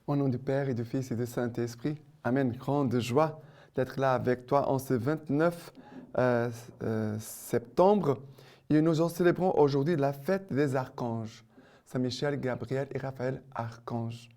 Au nom du Père et du Fils et du Saint-Esprit, Amen. Grande joie d'être là avec toi en ce 29 septembre. Et nous célébrons aujourd'hui la fête des archanges. Saint Michel, Gabriel et Raphaël, archanges.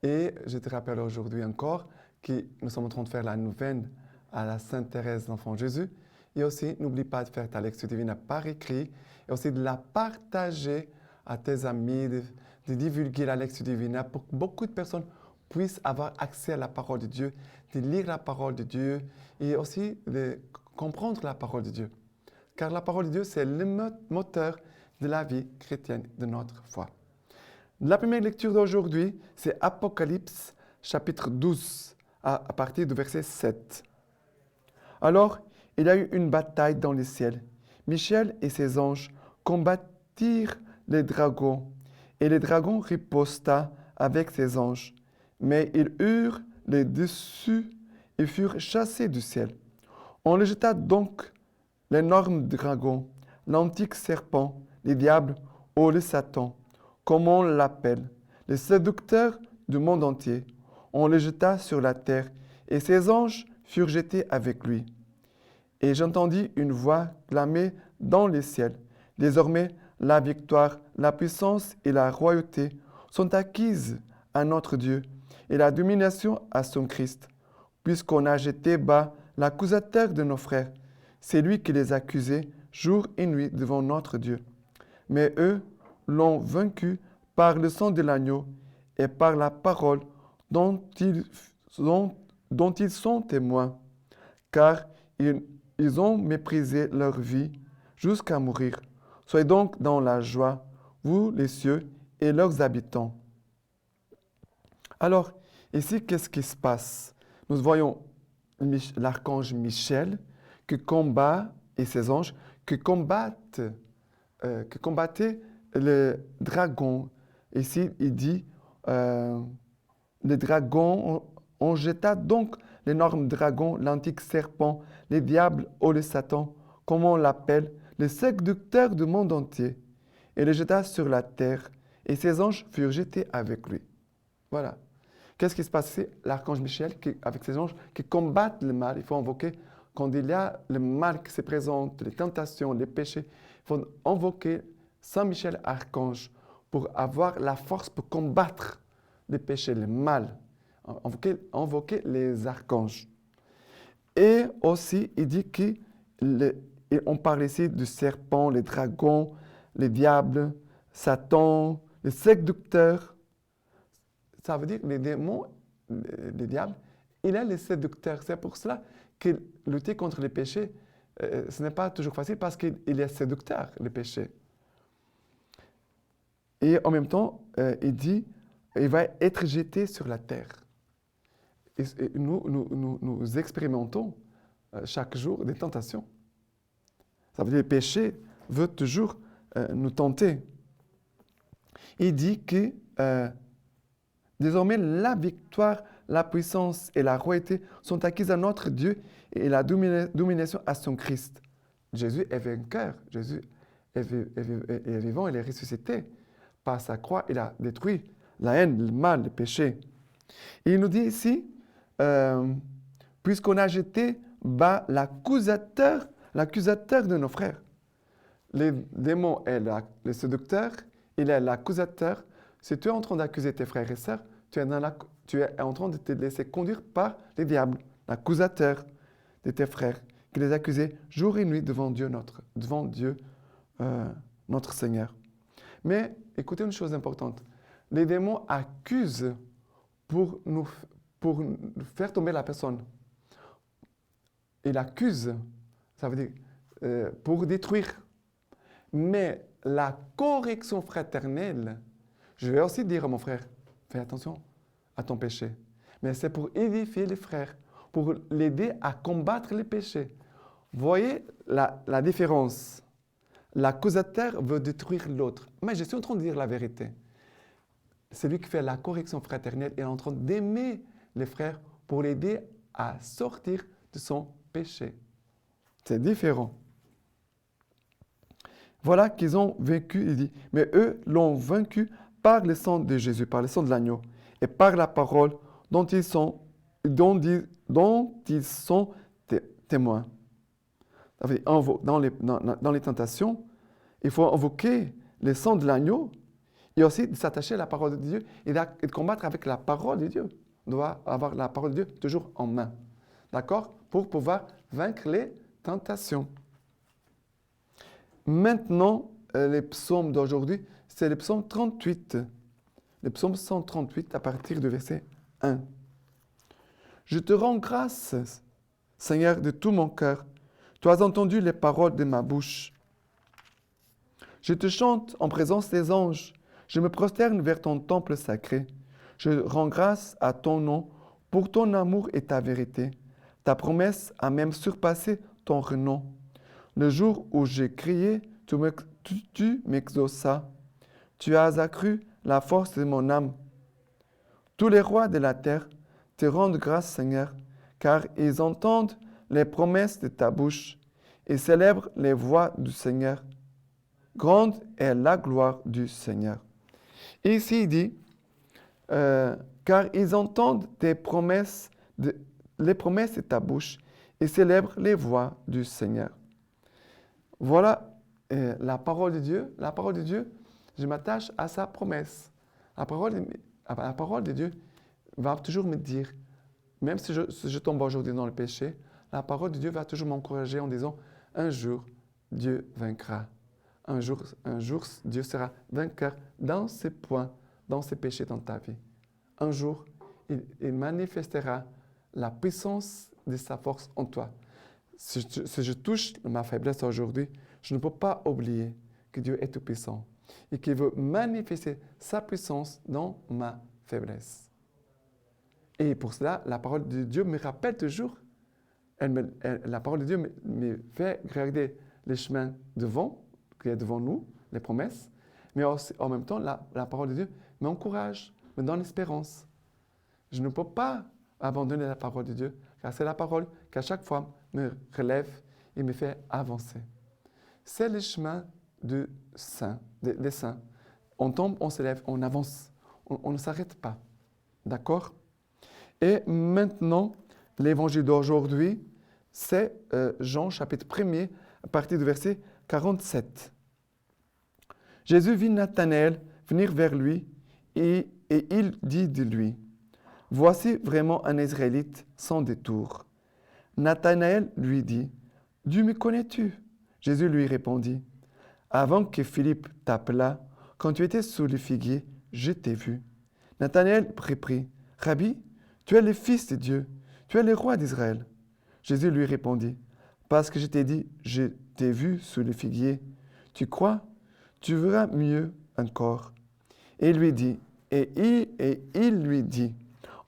Et je te rappelle aujourd'hui encore que nous sommes en train de faire la neuvaine à la Sainte Thérèse d'Enfant Jésus. Et aussi, n'oublie pas de faire ta lecture divine par écrit et aussi de la partager à tes amis, de divulguer la lecture divine pour que beaucoup de personnes puissent avoir accès à la parole de Dieu, de lire la parole de Dieu et aussi de comprendre la parole de Dieu. Car la parole de Dieu, c'est le moteur de la vie chrétienne, de notre foi. La première lecture d'aujourd'hui, c'est Apocalypse, chapitre 12, à partir du verset 7. Alors, il y a eu une bataille dans les ciels. Michel et ses anges combattirent les dragons, et le dragon riposta avec ses anges. Mais ils eurent les dessus et furent chassés du ciel. On le jeta donc l'énorme dragon, l'antique serpent, le diable ou le Satan, comme on l'appelle, le séducteur du monde entier. On le jeta sur la terre, et ses anges furent jetés avec lui. Et j'entendis une voix clamer dans les ciels. Désormais, la victoire, la puissance et la royauté sont acquises à notre Dieu, et la domination à son Christ, puisqu'on a jeté bas l'accusateur de nos frères. C'est lui qui les accusait jour et nuit devant notre Dieu. Mais eux l'ont vaincu par le sang de l'agneau et par la parole dont ils sont témoins, car ils ont méprisé leur vie jusqu'à mourir. Soyez donc dans la joie, vous les cieux et leurs habitants. Alors, ici, qu'est-ce qui se passe? Nous voyons l'archange Michel qui combat, et ses anges qui combattaient le dragon. Ici, il dit, le dragon, on jeta donc l'énorme dragon, l'antique serpent, le diable ou le Satan, comme on l'appelle, le séducteur du monde entier, et le jeta sur la terre, et ses anges furent jetés avec lui. Voilà. Qu'est-ce qui se passe ici? L'archange Michel, avec ses anges, qui combattent le mal. Il faut invoquer, quand il y a le mal qui se présente, les tentations, les péchés, il faut invoquer Saint Michel, archange, pour avoir la force pour combattre les péchés, le mal. Invoquer les archanges. Et aussi, il dit qu'on parle ici du serpent, les dragons, les diables, Satan, les séducteurs. Ça veut dire que les démons, les diables, il est le séducteur. C'est pour cela que lutter contre les péchés, ce n'est pas toujours facile parce qu'il est séducteur, le péché. Et en même temps, il dit, il va être jeté sur la terre. Et nous expérimentons chaque jour des tentations. Ça veut dire que le péché veut toujours nous tenter. Il dit que désormais la victoire, la puissance et la royauté sont acquises à notre Dieu et la domination à son Christ. Jésus est vainqueur. Jésus est vivant, il est ressuscité. Par sa croix, il a détruit la haine, le mal, le péché. Et il nous dit ici, puisqu'on a jeté bas l'accusateur de nos frères. Le démon est le séducteur, il est l'accusateur. Si tu es en train d'accuser tes frères et sœurs, tu es en train de te laisser conduire par les diables, l'accusateur de tes frères, qui les accusait jour et nuit devant Dieu notre Seigneur. Mais écoutez une chose importante. Les démons accusent pour nous faire tomber la personne. Ils accusent, ça veut dire pour détruire. Mais la correction fraternelle, je vais aussi dire à mon frère, fais attention à ton péché. Mais c'est pour édifier les frères, pour l'aider à combattre les péchés. Voyez la différence. L'accusateur veut détruire l'autre. Mais je suis en train de dire la vérité. Celui qui fait la correction fraternelle est en train d'aimer les frères pour l'aider à sortir de son péché. C'est différent. Voilà qu'ils ont vaincu, il dit. Mais eux l'ont vaincu par le sang de Jésus, par le sang de l'agneau, et par la parole dont ils sont, témoins. Ça veut dire, dans les tentations, il faut invoquer le sang de l'agneau et aussi de s'attacher à la parole de Dieu et de combattre avec la parole de Dieu. On doit avoir la parole de Dieu toujours en main. D'accord? Pour pouvoir vaincre les tentations. Maintenant, les psaumes d'aujourd'hui, c'est le psaume 38. Le psaume 138 à partir du verset 1. Je te rends grâce, Seigneur, de tout mon cœur. Tu as entendu les paroles de ma bouche. Je te chante en présence des anges. Je me prosterne vers ton temple sacré. Je rends grâce à ton nom pour ton amour et ta vérité. Ta promesse a même surpassé ton renom. Le jour où j'ai crié, tu m'exauças. Tu as accru la force de mon âme. Tous les rois de la terre te rendent grâce, Seigneur, car ils entendent les promesses de ta bouche et célèbrent les voies du Seigneur. Grande est la gloire du Seigneur. Et ici, il dit, car ils entendent les promesses de ta bouche et célèbrent les voies du Seigneur. Voilà la parole de Dieu. La parole de Dieu, je m'attache à sa promesse. La parole de Dieu va toujours me dire, même si je tombe aujourd'hui dans le péché, la parole de Dieu va toujours m'encourager en disant, un jour, Dieu vaincra. Un jour, Dieu sera vainqueur dans ses points, dans ses péchés dans ta vie. Un jour, il manifestera la puissance de sa force en toi. Si je touche ma faiblesse aujourd'hui, je ne peux pas oublier que Dieu est tout-puissant et qu'il veut manifester sa puissance dans ma faiblesse. Et pour cela, la parole de Dieu me rappelle toujours, la parole de Dieu me fait regarder les chemins devant, qui est devant nous, les promesses, mais aussi, en même temps, la parole de Dieu m'encourage, me donne l'espérance. Je ne peux pas abandonner la parole de Dieu, car c'est la parole qui à chaque fois me relève et me fait avancer. C'est le chemin des saints. On tombe, on se lève, on avance, on ne s'arrête pas. D'accord? Et maintenant, l'évangile d'aujourd'hui, c'est Jean chapitre 1er, à partir du verset 47. Jésus vit Nathanaël venir vers lui et il dit de lui, « Voici vraiment un Israélite sans détour. » Nathanaël lui dit, « D'où me connais-tu » Jésus lui répondit, « Avant que Philippe t'appelât, quand tu étais sous le figuier, je t'ai vu. » Nathanaël reprit, « Rabbi, tu es le Fils de Dieu, tu es le roi d'Israël. » Jésus lui répondit, « Parce que je t'ai dit, je t'ai vu sous le figuier, tu crois? Tu verras mieux encore. » Et il lui dit,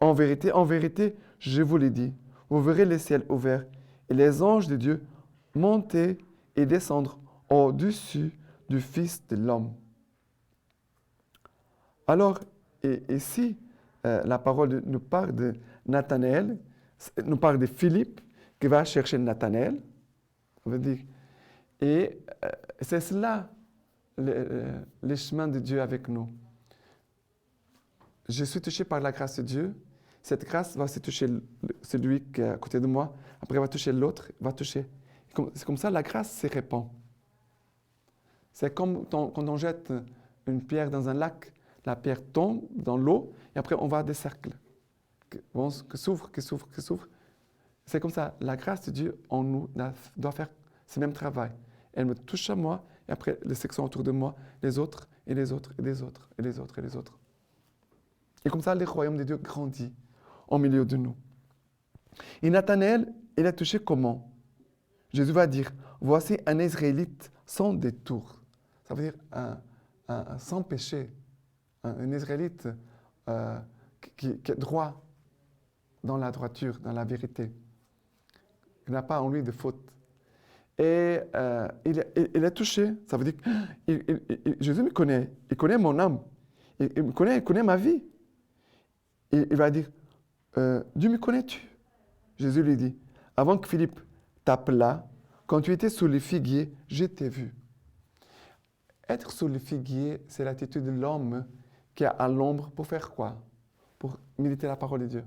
en vérité, je vous l'ai dit, vous verrez le ciel ouvert et les anges de Dieu monter et descendre au-dessus du Fils de l'homme. » Alors, ici, la parole nous parle de Nathanaël, nous parle de Philippe qui va chercher Nathanaël. Ça veut dire, et c'est cela, le chemin de Dieu avec nous. Je suis touché par la grâce de Dieu. Cette grâce va se toucher celui qui est à côté de moi. Après, va toucher l'autre, va toucher. C'est comme ça, la grâce se répand. C'est comme quand on jette une pierre dans un lac, la pierre tombe dans l'eau et après on va à des cercles qui s'ouvrent. C'est comme ça, la grâce de Dieu en nous doit faire ce même travail. Elle me touche à moi et après les sections autour de moi, les autres et les autres et les autres et les autres et les autres. Et comme ça, le royaume de Dieu grandit au milieu de nous. Et Nathanaël, il est touché comment? Jésus va dire, voici un Israélite sans détour. Ça veut dire un sans péché, un Israélite qui est droit dans la droiture, dans la vérité. Il n'a pas en lui de faute. Et il est touché. Ça veut dire que Jésus me connaît. Il connaît mon âme. Il connaît ma vie. Et il va dire, Dieu me connais-tu? Jésus lui dit, avant que Philippe t'appelât, quand tu étais sous le figuier, je t'ai vu. Être sous le figuier, c'est l'attitude de l'homme qui est à l'ombre pour faire quoi? Pour méditer la parole de Dieu.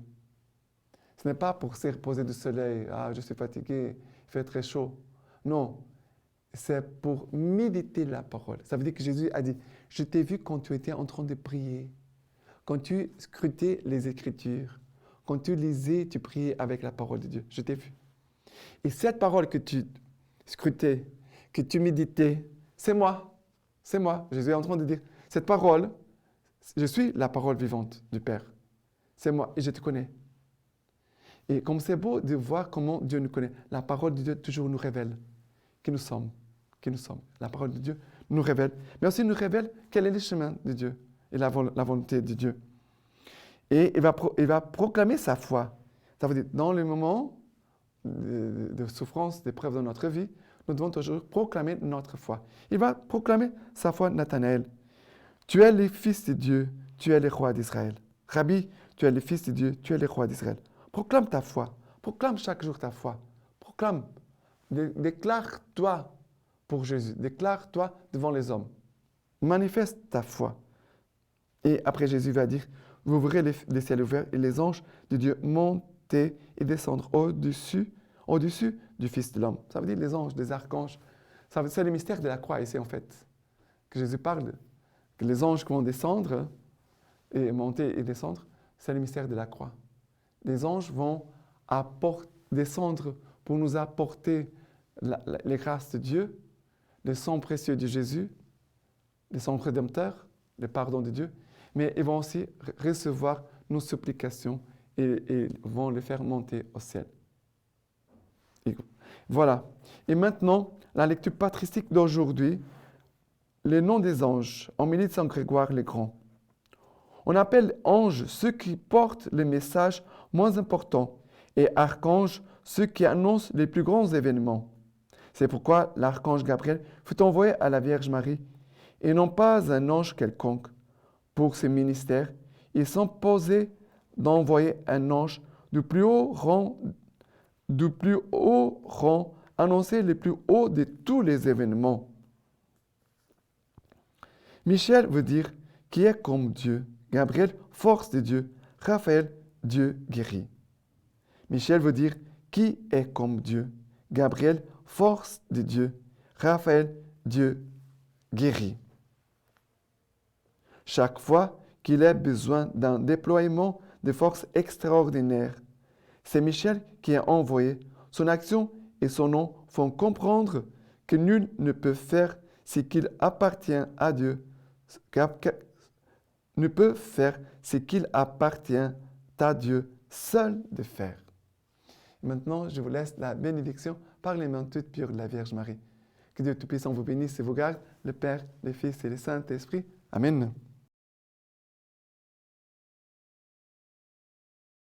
Ce n'est pas pour se reposer du soleil. Ah, je suis fatigué, il fait très chaud. Non, c'est pour méditer la parole. Ça veut dire que Jésus a dit, je t'ai vu quand tu étais en train de prier, quand tu scrutais les Écritures, quand tu lisais, tu priais avec la parole de Dieu. Je t'ai vu. Et cette parole que tu scrutais, que tu méditais, c'est moi. C'est moi. Jésus est en train de dire, cette parole, je suis la parole vivante du Père. C'est moi et je te connais. Et comme c'est beau de voir comment Dieu nous connaît, la parole de Dieu toujours nous révèle qui nous sommes. Qui nous sommes. La parole de Dieu nous révèle, mais aussi nous révèle quel est le chemin de Dieu et la volonté de Dieu. Et il va proclamer sa foi. Ça veut dire, dans les moments de souffrance, d'épreuve dans notre vie, nous devons toujours proclamer notre foi. Il va proclamer sa foi, Nathanaël. Tu es le Fils de Dieu, tu es le roi d'Israël. Rabbi, tu es le Fils de Dieu, tu es le roi d'Israël. Proclame ta foi. Proclame chaque jour ta foi. Proclame. Déclare-toi pour Jésus. Déclare-toi devant les hommes. Manifeste ta foi. Et après, Jésus va dire, vous verrez les ciels ouverts et les anges de Dieu monter et descendre au-dessus du Fils de l'homme. Ça veut dire les anges, les archanges. C'est le mystère de la croix ici, en fait, que Jésus parle. Que les anges qui vont descendre et monter et descendre, c'est le mystère de la croix. Les anges vont descendre pour nous apporter les grâces de Dieu, le sang précieux de Jésus, le sang rédempteur, le pardon de Dieu, mais ils vont aussi recevoir nos supplications et vont les faire monter au ciel. Et voilà. Et maintenant, la lecture patristique d'aujourd'hui, les noms des anges, en milieu de Saint Grégoire le Grand. On appelle anges ceux qui portent les messages moins importants et archanges ceux qui annoncent les plus grands événements. C'est pourquoi l'archange Gabriel fut envoyé à la Vierge Marie et non pas un ange quelconque. Pour ce ministère, il s'imposait d'envoyer un ange du plus haut rang, annoncer le plus haut de tous les événements. Michel veut dire qui est comme Dieu. Gabriel, force de Dieu. Raphaël, Dieu guérit. Michel veut dire qui est comme Dieu. Gabriel, force de Dieu. Raphaël, Dieu guérit. Chaque fois qu'il a besoin d'un déploiement de forces extraordinaires, c'est Michel qui est envoyé. Son action et son nom font comprendre que nul ne peut faire ce qu'il appartient à Dieu, ne peut faire ce qu'il appartient à Dieu seul de faire. Maintenant, je vous laisse la bénédiction par les mains toutes pures de la Vierge Marie. Que Dieu Tout-Puissant vous bénisse et vous garde, le Père, le Fils et le Saint-Esprit. Amen.